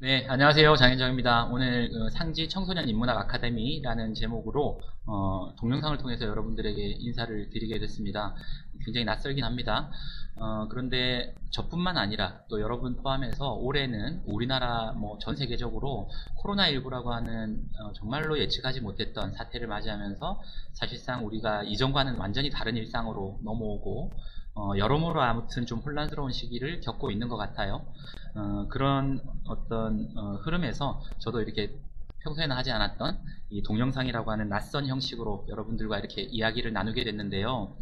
네, 안녕하세요. 장현정입니다. 오늘 상지 청소년 인문학 아카데미라는 제목으로 동영상을 통해서 여러분들에게 인사를 드리게 됐습니다. 굉장히 낯설긴 합니다. 그런데 저뿐만 아니라 또 여러분 포함해서 올해는 우리나라 전 세계적으로 코로나19라고 하는 정말로 예측하지 못했던 사태를 맞이하면서 사실상 우리가 이전과는 완전히 다른 일상으로 넘어오고 여러모로 아무튼 좀 혼란스러운 시기를 겪고 있는 것 같아요. 그런 어떤 흐름에서 저도 이렇게 평소에는 하지 않았던 이 동영상이라고 하는 낯선 형식으로 여러분들과 이렇게 이야기를 나누게 됐는데요.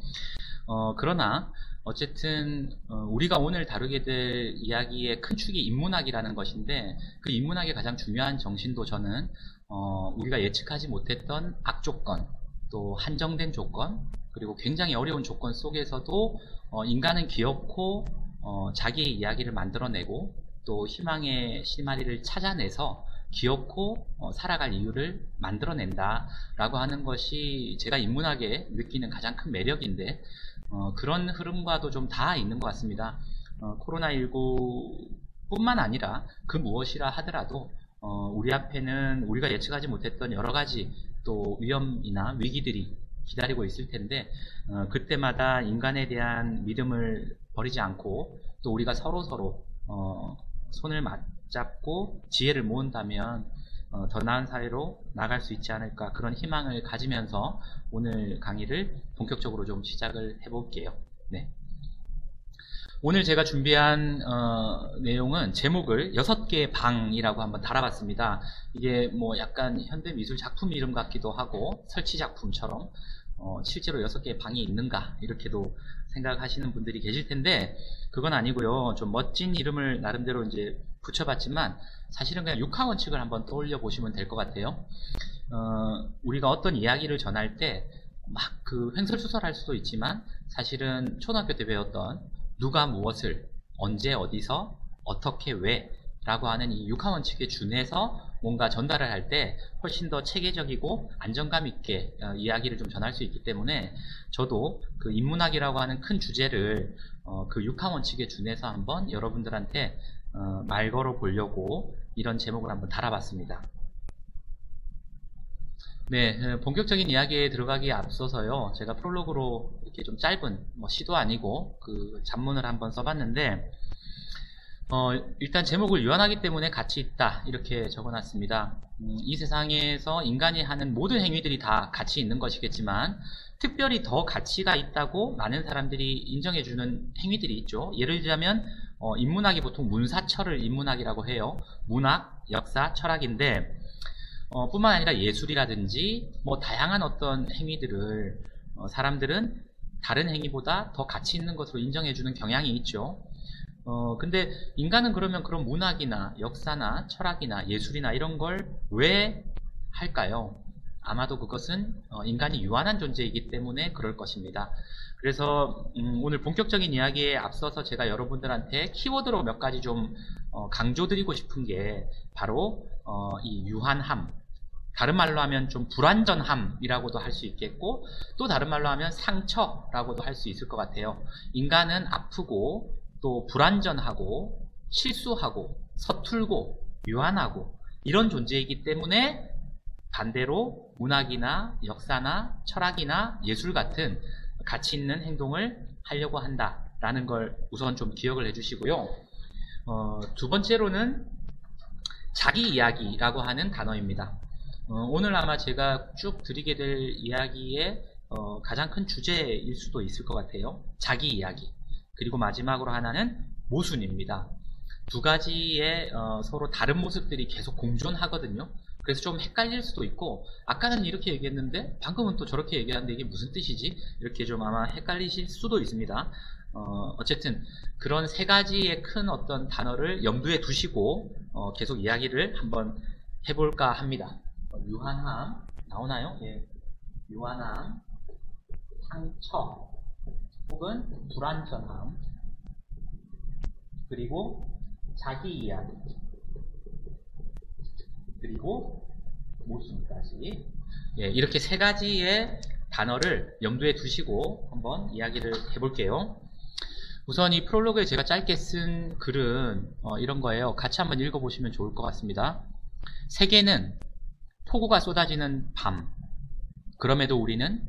그러나 어쨌든 우리가 오늘 다루게 될 이야기의 큰 축이 인문학이라는 것인데, 그 인문학의 가장 중요한 정신도 저는 우리가 예측하지 못했던 악조건, 또 한정된 조건, 그리고 굉장히 어려운 조건 속에서도 인간은 귀엽고 자기의 이야기를 만들어내고 또 희망의 실마리를 찾아내서 귀엽고 살아갈 이유를 만들어낸다 라고 하는 것이 제가 인문학에 느끼는 가장 큰 매력인데, 그런 흐름과도 좀 다 있는 것 같습니다. 코로나19 뿐만 아니라 그 무엇이라 하더라도 우리 앞에는 우리가 예측하지 못했던 여러 가지 또 위험이나 위기들이 기다리고 있을 텐데, 그때마다 인간에 대한 믿음을 버리지 않고 또 우리가 서로 손을 맞잡고 지혜를 모은다면 더 나은 사회로 나갈 수 있지 않을까, 그런 희망을 가지면서 오늘 강의를 본격적으로 좀 시작을 해볼게요. 네. 오늘 제가 준비한 내용은 제목을 6개의 방이라고 한번 달아봤습니다. 이게 약간 현대미술 작품 이름 같기도 하고 설치 작품처럼 실제로 6개의 방이 있는가 이렇게도 생각하시는 분들이 계실 텐데, 그건 아니고요. 좀 멋진 이름을 나름대로 이제 붙여봤지만 사실은 그냥 육하원칙을 한번 떠올려 보시면 될 것 같아요. 우리가 어떤 이야기를 전할 때 막 횡설수설할 수도 있지만, 사실은 초등학교 때 배웠던 누가 무엇을 언제 어디서 어떻게 왜 라고 하는 이 육하원칙에 준해서 뭔가 전달을 할 때 훨씬 더 체계적이고 안정감 있게 이야기를 좀 전할 수 있기 때문에, 저도 그 인문학이라고 하는 큰 주제를 그 육하원칙에 준해서 한번 여러분들한테 말 걸어 보려고 이런 제목을 한번 달아봤습니다. 네, 본격적인 이야기에 들어가기에 앞서서요, 제가 프롤로그로 이렇게 좀 짧은 시도 아니고 그 잡문을 한번 써봤는데, 일단 제목을 유한하기 때문에 가치 있다 이렇게 적어놨습니다. 이 세상에서 인간이 하는 모든 행위들이 다 가치 있는 것이겠지만, 특별히 더 가치가 있다고 많은 사람들이 인정해주는 행위들이 있죠. 예를 들자면 인문학이 보통 문사철을 인문학이라고 해요. 문학, 역사, 철학인데, 뿐만 아니라 예술이라든지 다양한 어떤 행위들을 사람들은 다른 행위보다 더 가치 있는 것으로 인정해주는 경향이 있죠. 근데 인간은 그러면 그런 문학이나 역사나 철학이나 예술이나 이런 걸 왜 할까요? 아마도 그것은 인간이 유한한 존재이기 때문에 그럴 것입니다. 그래서 오늘 본격적인 이야기에 앞서서 제가 여러분들한테 키워드로 몇 가지 좀 강조드리고 싶은 게 바로 이 유한함, 다른 말로 하면 좀 불완전함이라고도 할 수 있겠고, 또 다른 말로 하면 상처라고도 할 수 있을 것 같아요. 인간은 아프고 또 불완전하고 실수하고 서툴고 유한하고 이런 존재이기 때문에, 반대로 문학이나 역사나 철학이나 예술 같은 가치 있는 행동을 하려고 한다라는 걸 우선 좀 기억을 해주시고요. 두 번째로는 자기 이야기라고 하는 단어입니다. 오늘 아마 제가 쭉 드리게 될 이야기의 가장 큰 주제일 수도 있을 것 같아요. 자기 이야기. 그리고 마지막으로 하나는 모순입니다. 두 가지의 서로 다른 모습들이 계속 공존하거든요. 그래서 좀 헷갈릴 수도 있고, 아까는 이렇게 얘기했는데 방금은 또 저렇게 얘기하는데 이게 무슨 뜻이지? 이렇게 좀 아마 헷갈리실 수도 있습니다. 어쨌든 그런 세 가지의 큰 어떤 단어를 염두에 두시고 계속 이야기를 한번 해볼까 합니다. 유한함 나오나요? 예. 유한함, 상처, 혹은 불완전함, 그리고 자기 이야기, 그리고 모순까지, 예, 이렇게 세 가지의 단어를 염두에 두시고 한번 이야기를 해볼게요. 우선 이 프롤로그에 제가 짧게 쓴 글은 이런 거예요. 같이 한번 읽어보시면 좋을 것 같습니다. 세계는 폭우가 쏟아지는 밤. 그럼에도 우리는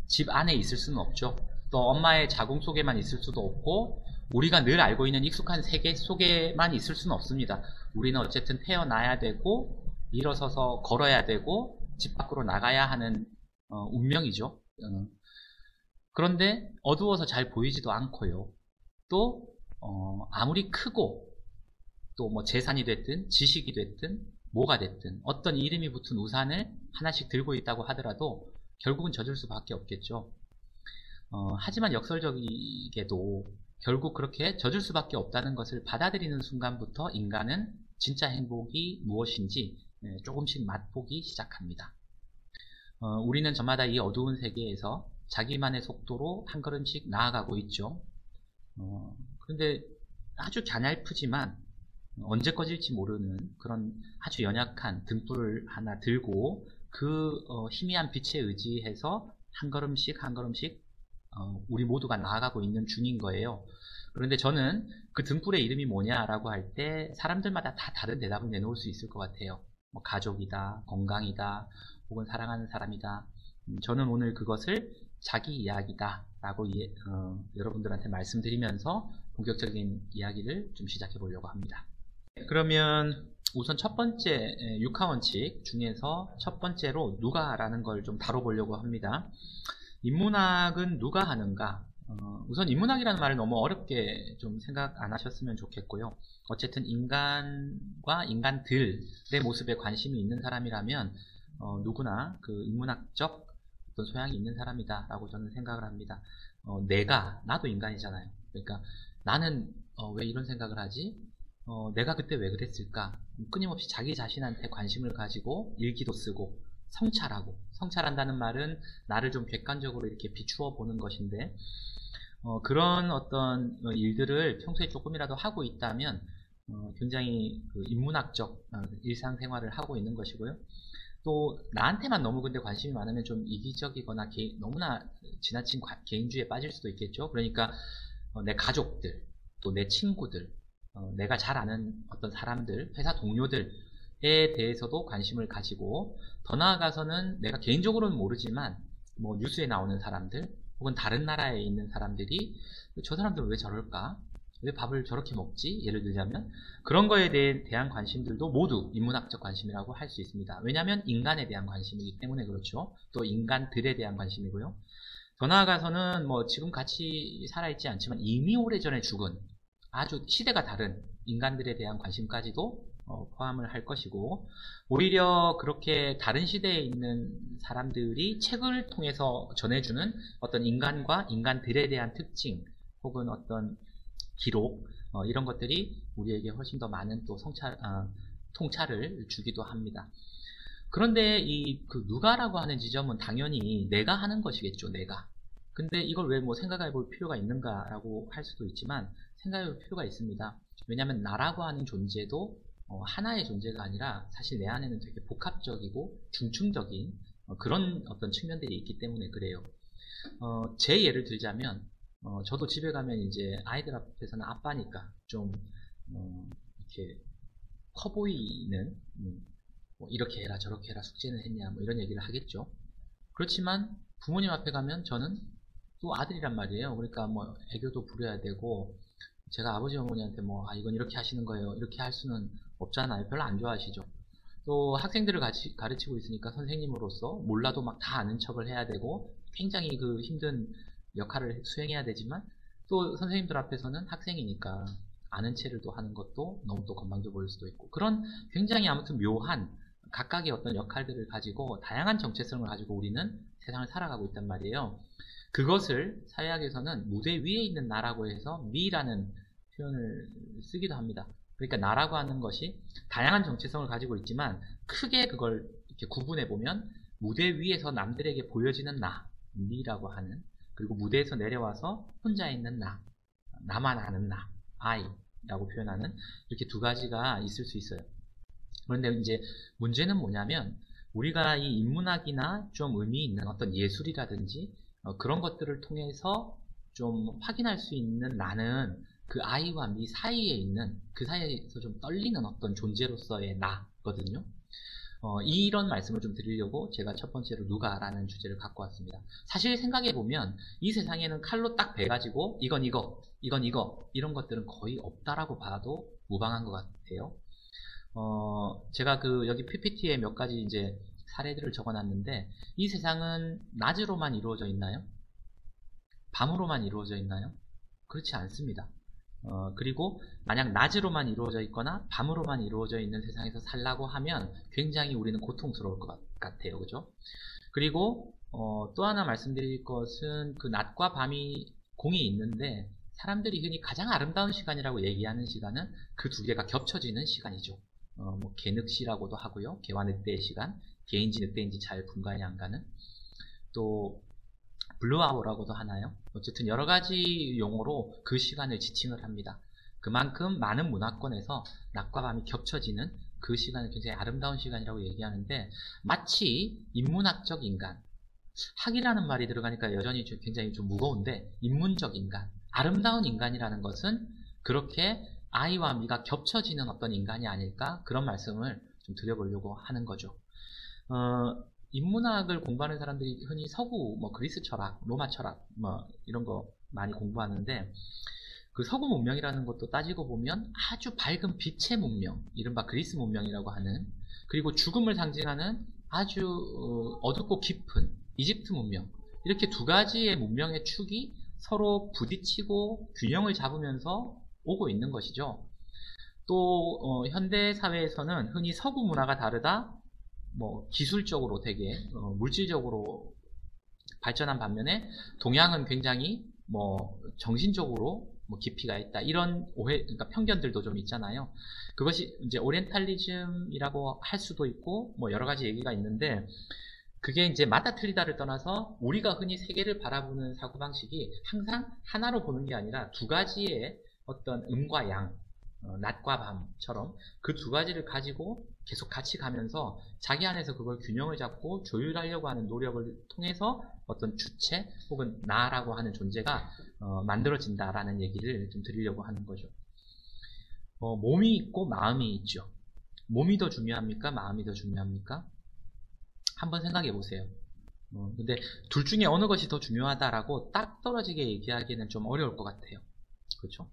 집 안에 있을 수는 없죠. 또 엄마의 자궁 속에만 있을 수도 없고 우리가 늘 알고 있는 익숙한 세계 속에만 있을 수는 없습니다. 우리는 어쨌든 태어나야 되고 일어서서 걸어야 되고 집 밖으로 나가야 하는 운명이죠. 그런데 어두워서 잘 보이지도 않고요. 또 아무리 크고 또 뭐 재산이 됐든 지식이 됐든 뭐가 됐든 어떤 이름이 붙은 우산을 하나씩 들고 있다고 하더라도 결국은 젖을 수밖에 없겠죠. 하지만 역설적이게도 결국 그렇게 젖을 수밖에 없다는 것을 받아들이는 순간부터 인간은 진짜 행복이 무엇인지 조금씩 맛보기 시작합니다. 우리는 저마다 이 어두운 세계에서 자기만의 속도로 한 걸음씩 나아가고 있죠. 그런데 아주 가냘프지만 언제 꺼질지 모르는 그런 아주 연약한 등불을 하나 들고 그 희미한 빛에 의지해서 한 걸음씩 한 걸음씩 우리 모두가 나아가고 있는 중인 거예요. 그런데 저는 그 등불의 이름이 뭐냐라고 할 때 사람들마다 다 다른 대답을 내놓을 수 있을 것 같아요. 뭐 가족이다, 건강이다, 혹은 사랑하는 사람이다. 저는 오늘 그것을 자기 이야기다 라고 여러분들한테 말씀드리면서 본격적인 이야기를 좀 시작해 보려고 합니다. 그러면 우선 첫 번째 6하원칙 중에서 첫 번째로 누가라는 걸 좀 다뤄보려고 합니다. 인문학은 누가 하는가? 우선 인문학이라는 말을 너무 어렵게 좀 생각 안 하셨으면 좋겠고요. 어쨌든 인간과 인간들의 모습에 관심이 있는 사람이라면 누구나 그 인문학적 어떤 소양이 있는 사람이다 라고 저는 생각을 합니다. 나도 인간이잖아요. 그러니까 나는 왜 이런 생각을 하지? 내가 그때 왜 그랬을까? 끊임없이 자기 자신한테 관심을 가지고 일기도 쓰고 성찰하고, 성찰한다는 말은 나를 좀 객관적으로 이렇게 비추어 보는 것인데 그런 어떤 일들을 평소에 조금이라도 하고 있다면 굉장히 그 인문학적 일상생활을 하고 있는 것이고요. 또 나한테만 너무 근데 관심이 많으면 좀 이기적이거나 너무나 지나친 개인주의에 빠질 수도 있겠죠. 그러니까 내 가족들, 또 내 친구들, 내가 잘 아는 어떤 사람들, 회사 동료들에 대해서도 관심을 가지고 더 나아가서는 내가 개인적으로는 모르지만 뭐 뉴스에 나오는 사람들 혹은 다른 나라에 있는 사람들이 저 사람들은 왜 저럴까? 왜 밥을 저렇게 먹지? 예를 들자면 그런 거에 대한 관심들도 모두 인문학적 관심이라고 할 수 있습니다. 왜냐하면 인간에 대한 관심이기 때문에 그렇죠. 또 인간들에 대한 관심이고요. 더 나아가서는 뭐 지금 같이 살아있지 않지만 이미 오래전에 죽은 아주 시대가 다른 인간들에 대한 관심까지도 포함을 할 것이고 오히려 그렇게 다른 시대에 있는 사람들이 책을 통해서 전해주는 어떤 인간과 인간들에 대한 특징 혹은 어떤 기록 이런 것들이 우리에게 훨씬 더 많은 또 통찰을 주기도 합니다. 그런데 그 누가라고 하는 지점은 당연히 내가 하는 것이겠죠. 내가. 근데 이걸 왜 뭐 생각해 볼 필요가 있는가라고 할 수도 있지만 생각해 볼 필요가 있습니다. 왜냐하면 나라고 하는 존재도 하나의 존재가 아니라 사실 내 안에는 되게 복합적이고 중층적인 그런 어떤 측면들이 있기 때문에 그래요. 제 예를 들자면 저도 집에 가면 이제 아이들 앞에서는 아빠니까 좀 이렇게 커 보이는 뭐 이렇게 해라 저렇게 해라 숙제는 했냐 뭐 이런 얘기를 하겠죠. 그렇지만 부모님 앞에 가면 저는 또 아들이란 말이에요. 그러니까 뭐 애교도 부려야 되고 제가 아버지 어머니한테 뭐 이건 이렇게 하시는 거예요 이렇게 할 수는 없잖아요. 별로 안 좋아하시죠. 또 학생들을 가르치고 있으니까 선생님으로서 몰라도 막 다 아는 척을 해야 되고 굉장히 그 힘든 역할을 수행해야 되지만 또 선생님들 앞에서는 학생이니까 아는 체를 또 하는 것도 너무 또 건방져 보일 수도 있고 그런 굉장히 아무튼 묘한 각각의 어떤 역할들을 가지고 다양한 정체성을 가지고 우리는 세상을 살아가고 있단 말이에요. 그것을 사회학에서는 무대 위에 있는 나라고 해서 미라는 표현을 쓰기도 합니다. 그러니까 나라고 하는 것이 다양한 정체성을 가지고 있지만 크게 그걸 이렇게 구분해 보면 무대 위에서 남들에게 보여지는 나, 미라고 하는 그리고 무대에서 내려와서 혼자 있는 나만 아는 나, I라고 표현하는 이렇게 두 가지가 있을 수 있어요. 그런데 이제 문제는 뭐냐면 우리가 이 인문학이나 좀 의미 있는 어떤 예술이라든지 그런 것들을 통해서 좀 확인할 수 있는 나는 그 I와 미 사이에 있는 그 사이에서 좀 떨리는 어떤 존재로서의 나거든요. 이런 말씀을 좀 드리려고 제가 첫 번째로 누가라는 주제를 갖고 왔습니다. 사실 생각해보면 이 세상에는 칼로 딱 베가지고 이건 이거, 이건 이거 이런 것들은 거의 없다라고 봐도 무방한 것 같아요. 제가 여기 PPT에 몇 가지 이제 사례들을 적어놨는데 이 세상은 낮으로만 이루어져 있나요? 밤으로만 이루어져 있나요? 그렇지 않습니다. 그리고 만약 낮으로만 이루어져 있거나 밤으로만 이루어져 있는 세상에서 살라고 하면 굉장히 우리는 고통스러울 것 같아요. 그죠? 그리고 또 하나 말씀드릴 것은 그 낮과 밤이 공이 있는데 사람들이 흔히 가장 아름다운 시간이라고 얘기하는 시간은 그 두 개가 겹쳐지는 시간이죠. 뭐 개늑시라고도 하고요. 개와 늑대의 시간, 개인지 늑대인지 잘 분간이 안 가는, 또 블루아워라고도 하나요? 어쨌든 여러 가지 용어로 그 시간을 지칭을 합니다. 그만큼 많은 문화권에서 낮과 밤이 겹쳐지는 그 시간을 굉장히 아름다운 시간이라고 얘기하는데 마치 인문학적 인간, 학이라는 말이 들어가니까 여전히 굉장히 좀 무거운데 인문적 인간, 아름다운 인간이라는 것은 그렇게 I와 미가 겹쳐지는 어떤 인간이 아닐까 그런 말씀을 좀 드려보려고 하는 거죠. 인문학을 공부하는 사람들이 흔히 서구, 뭐 그리스 철학, 로마 철학, 뭐 이런 거 많이 공부하는데 그 서구 문명이라는 것도 따지고 보면 아주 밝은 빛의 문명, 이른바 그리스 문명이라고 하는, 그리고 죽음을 상징하는 아주 어둡고 깊은 이집트 문명, 이렇게 두 가지의 문명의 축이 서로 부딪히고 균형을 잡으면서 오고 있는 것이죠. 또 현대 사회에서는 흔히 서구 문화가 다르다, 뭐 기술적으로 되게 물질적으로 발전한 반면에 동양은 굉장히 뭐 정신적으로 뭐 깊이가 있다, 이런 오해, 그러니까 편견들도 좀 있잖아요. 그것이 이제 오리엔탈리즘이라고 할 수도 있고 뭐 여러 가지 얘기가 있는데 그게 이제 맞다 틀리다를 떠나서 우리가 흔히 세계를 바라보는 사고방식이 항상 하나로 보는 게 아니라 두 가지의 어떤 음과 양, 낮과 밤처럼 그 두 가지를 가지고 계속 같이 가면서 자기 안에서 그걸 균형을 잡고 조율하려고 하는 노력을 통해서 어떤 주체 혹은 나라고 하는 존재가 만들어진다라는 얘기를 좀 드리려고 하는 거죠. 몸이 있고 마음이 있죠. 몸이 더 중요합니까? 마음이 더 중요합니까? 한번 생각해 보세요. 근데 둘 중에 어느 것이 더 중요하다라고 딱 떨어지게 얘기하기는 좀 어려울 것 같아요. 그렇죠?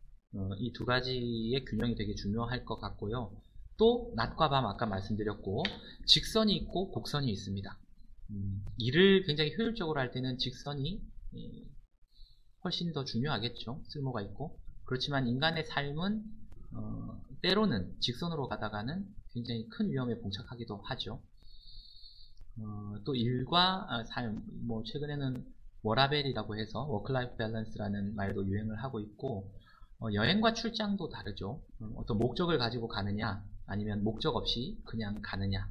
이 두 가지의 균형이 되게 중요할 것 같고요. 또 낮과 밤 아까 말씀드렸고 직선이 있고 곡선이 있습니다. 일을 굉장히 효율적으로 할 때는 직선이 훨씬 더 중요하겠죠. 쓸모가 있고. 그렇지만 인간의 삶은 때로는 직선으로 가다가는 굉장히 큰 위험에 봉착하기도 하죠. 또 일과 삶, 뭐 최근에는 워라벨이라고 해서 워크라이프 밸런스라는 말도 유행을 하고 있고, 여행과 출장도 다르죠. 어떤 목적을 가지고 가느냐 아니면 목적 없이 그냥 가느냐.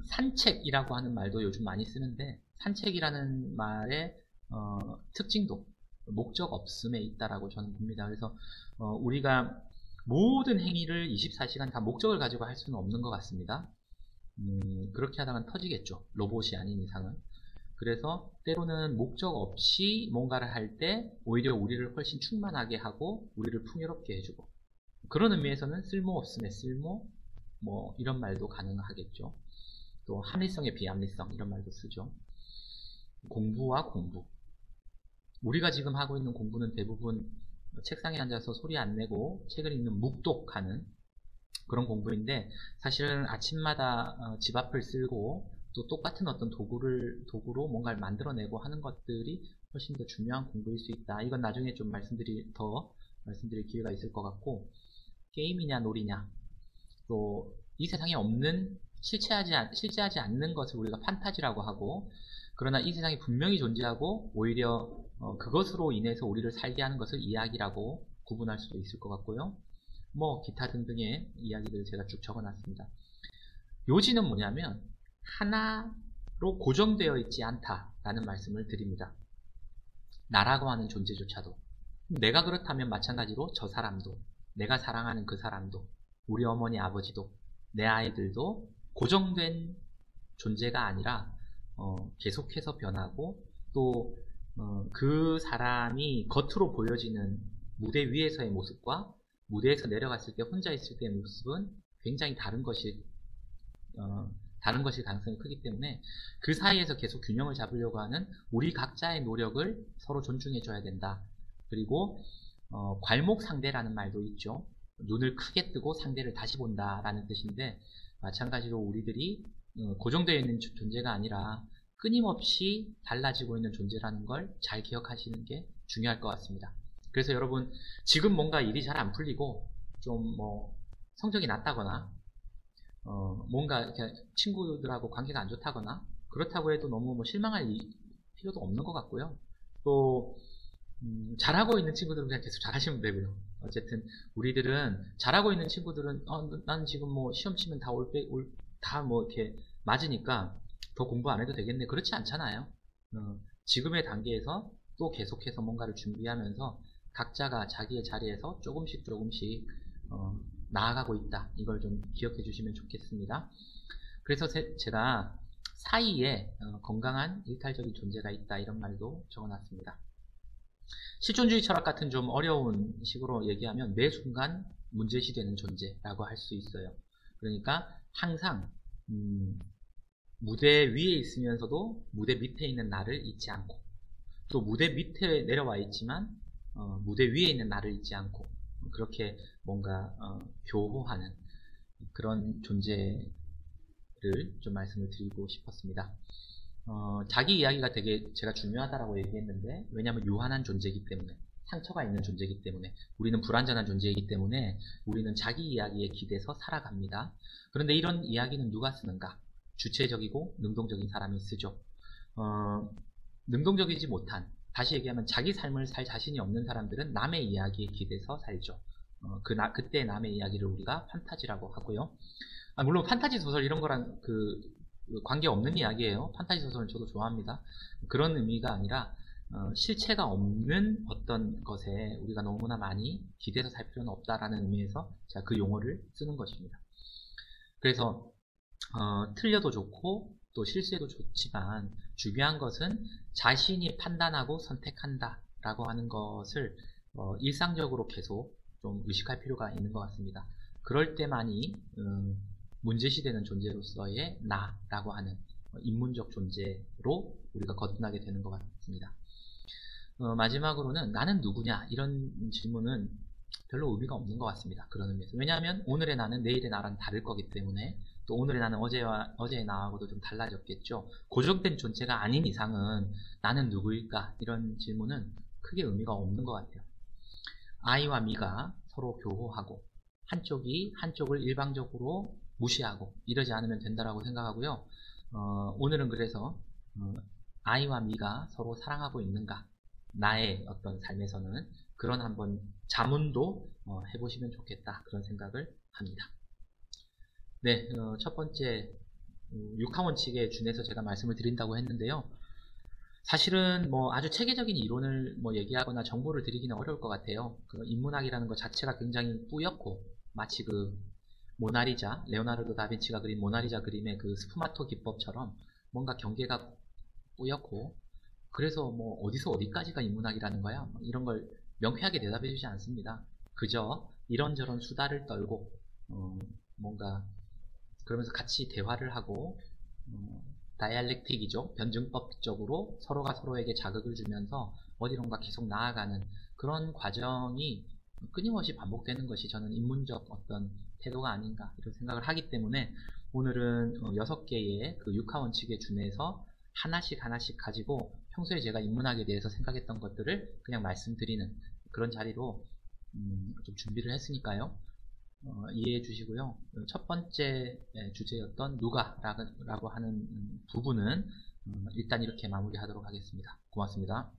산책이라고 하는 말도 요즘 많이 쓰는데 산책이라는 말의 특징도 목적 없음에 있다라고 저는 봅니다. 그래서 우리가 모든 행위를 24시간 다 목적을 가지고 할 수는 없는 것 같습니다. 그렇게 하다간 터지겠죠. 로봇이 아닌 이상은. 그래서 때로는 목적 없이 뭔가를 할 때 오히려 우리를 훨씬 충만하게 하고 우리를 풍요롭게 해주고, 그런 의미에서는 쓸모없음의 쓸모, 뭐 이런 말도 가능하겠죠. 또 합리성의 비합리성 이런 말도 쓰죠. 공부와 공부, 우리가 지금 하고 있는 공부는 대부분 책상에 앉아서 소리 안 내고 책을 읽는 묵독하는 그런 공부인데, 사실은 아침마다 집 앞을 쓸고 또 똑같은 어떤 도구로 뭔가를 만들어내고 하는 것들이 훨씬 더 중요한 공부일 수 있다. 이건 나중에 좀 말씀드릴 기회가 있을 것 같고, 게임이냐 놀이냐, 또 이 세상에 없는 실제하지 않는 것을 우리가 판타지라고 하고, 그러나 이 세상에 분명히 존재하고 오히려 그것으로 인해서 우리를 살게 하는 것을 이야기라고 구분할 수도 있을 것 같고요. 뭐 기타 등등의 이야기들을 제가 쭉 적어놨습니다. 요지는 뭐냐면 하나로 고정되어 있지 않다라는 말씀을 드립니다. 나라고 하는 존재조차도, 내가 그렇다면 마찬가지로 저 사람도, 내가 사랑하는 그 사람도, 우리 어머니 아버지도, 내 아이들도 고정된 존재가 아니라 계속해서 변하고, 또 그 사람이 겉으로 보여지는 무대 위에서의 모습과 무대에서 내려갔을 때 혼자 있을 때의 모습은 굉장히 다른 것일 가능성이 크기 때문에 그 사이에서 계속 균형을 잡으려고 하는 우리 각자의 노력을 서로 존중해 줘야 된다. 그리고 괄목상대라는 말도 있죠. 눈을 크게 뜨고 상대를 다시 본다라는 뜻인데, 마찬가지로 우리들이 고정되어 있는 존재가 아니라 끊임없이 달라지고 있는 존재라는 걸 잘 기억하시는 게 중요할 것 같습니다. 그래서 여러분, 지금 뭔가 일이 잘 안 풀리고 좀 성적이 낮다거나 뭔가 이렇게 친구들하고 관계가 안 좋다거나 그렇다고 해도 너무 실망할 필요도 없는 것 같고요. 또 잘하고 있는 친구들은 그냥 계속 잘하시면 되고요. 어쨌든 우리들은 잘하고 있는 친구들은 난 지금 시험 치면 다 이렇게 맞으니까 더 공부 안 해도 되겠네. 그렇지 않잖아요. 지금의 단계에서 또 계속해서 뭔가를 준비하면서 각자가 자기의 자리에서 조금씩 나아가고 있다. 이걸 좀 기억해 주시면 좋겠습니다. 그래서 제가 사이에 건강한 일탈적인 존재가 있다, 이런 말도 적어놨습니다. 실존주의 철학 같은 좀 어려운 식으로 얘기하면 매 순간 문제시되는 존재라고 할 수 있어요. 그러니까 항상 무대 위에 있으면서도 무대 밑에 있는 나를 잊지 않고, 또 무대 밑에 내려와 있지만 무대 위에 있는 나를 잊지 않고, 그렇게 뭔가 교호하는 그런 존재를 좀 말씀을 드리고 싶었습니다. 자기 이야기가 되게 제가 중요하다라고 얘기했는데, 왜냐하면 유한한 존재이기 때문에, 상처가 있는 존재이기 때문에, 우리는 불완전한 존재이기 때문에 우리는 자기 이야기에 기대서 살아갑니다. 그런데 이런 이야기는 누가 쓰는가? 주체적이고 능동적인 사람이 쓰죠. 능동적이지 못한, 다시 얘기하면 자기 삶을 살 자신이 없는 사람들은 남의 이야기에 기대서 살죠. 그때 남의 이야기를 우리가 판타지라고 하고요. 물론 판타지 소설 이런 거랑 관계 없는 이야기예요. 판타지 소설은 저도 좋아합니다. 그런 의미가 아니라 실체가 없는 어떤 것에 우리가 너무나 많이 기대서 살 필요는 없다라는 의미에서 제가 그 용어를 쓰는 것입니다. 그래서 틀려도 좋고 또 실수해도 좋지만 중요한 것은 자신이 판단하고 선택한다 라고 하는 것을 일상적으로 계속 좀 의식할 필요가 있는 것 같습니다. 그럴 때만이 문제시되는 존재로서의 나라고 하는 인문적 존재로 우리가 거듭나게 되는 것 같습니다. 마지막으로는 나는 누구냐, 이런 질문은 별로 의미가 없는 것 같습니다. 그런 의미에서. 왜냐하면 오늘의 나는 내일의 나랑 다를 거기 때문에, 또 오늘의 나는 어제의 나하고도 좀 달라졌겠죠. 고정된 존재가 아닌 이상은 나는 누구일까, 이런 질문은 크게 의미가 없는 것 같아요. I와 Me가 서로 교호하고 한쪽이 한쪽을 일방적으로 무시하고 이러지 않으면 된다라고 생각하고요. 오늘은 그래서 I와 Me가 서로 사랑하고 있는가, 나의 어떤 삶에서는 그런 한번 자문도 해보시면 좋겠다, 그런 생각을 합니다. 네, 첫 번째 육하원칙에 준해서 제가 말씀을 드린다고 했는데요. 사실은 아주 체계적인 이론을 얘기하거나 정보를 드리기는 어려울 것 같아요. 인문학이라는 것 자체가 굉장히 뿌옇고, 마치 모나리자, 레오나르도 다빈치가 그린 모나리자 그림의 스푸마토 기법처럼 뭔가 경계가 뿌옇고, 그래서 어디서 어디까지가 인문학이라는 거야, 이런 걸 명쾌하게 대답해 주지 않습니다. 그저 이런저런 수다를 떨고 뭔가 그러면서 같이 대화를 하고 다이알렉틱이죠. 변증법적으로 서로가 서로에게 자극을 주면서 어디론가 계속 나아가는 그런 과정이 끊임없이 반복되는 것이 저는 인문적 어떤 태도가 아닌가, 이런 생각을 하기 때문에 오늘은 6개의 육하원칙에 준해서 하나씩 가지고 평소에 제가 인문학에 대해서 생각했던 것들을 그냥 말씀드리는 그런 자리로 좀 준비를 했으니까요. 이해해 주시고요. 첫 번째 주제였던 누가라고 하는 부분은 일단 이렇게 마무리하도록 하겠습니다. 고맙습니다.